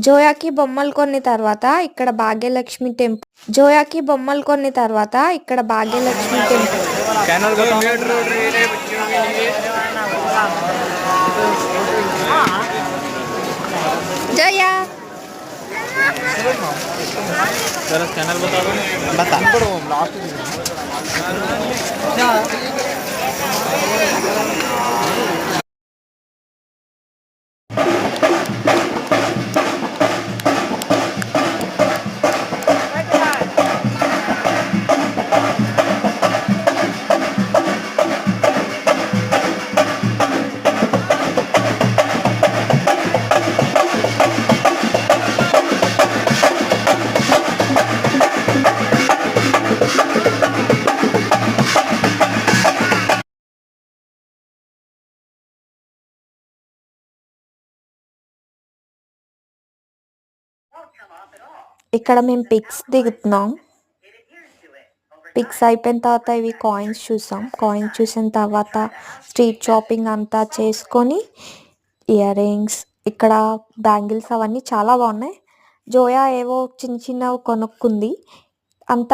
జోయాకి బొమ్మలు కొన్ని తర్వాత ఇక్కడ భాగ్యలక్ష్మి టెంపుల్. జోయాకి బొమ్మలు కొన్ని తర్వాత ఇక్కడ భాగ్యలక్ష్మి టెంపుల్. జోయా चैनल बता दो बता लास्ट ఇక్కడ మేము పిక్స్ దిగుతున్నాం. పిక్స్ అయిపోయిన తర్వాత ఇవి కాయిన్స్ చూసాం. కాయిన్స్ చూసిన తర్వాత స్ట్రీట్ షాపింగ్ అంతా చేసుకొని ఇయర్ రింగ్స్, ఇక్కడ బ్యాంగిల్స్ అవన్నీ చాలా బాగున్నాయి. జోయా ఏవో చిన్న చిన్నవి కొనుక్కుంది. అంతా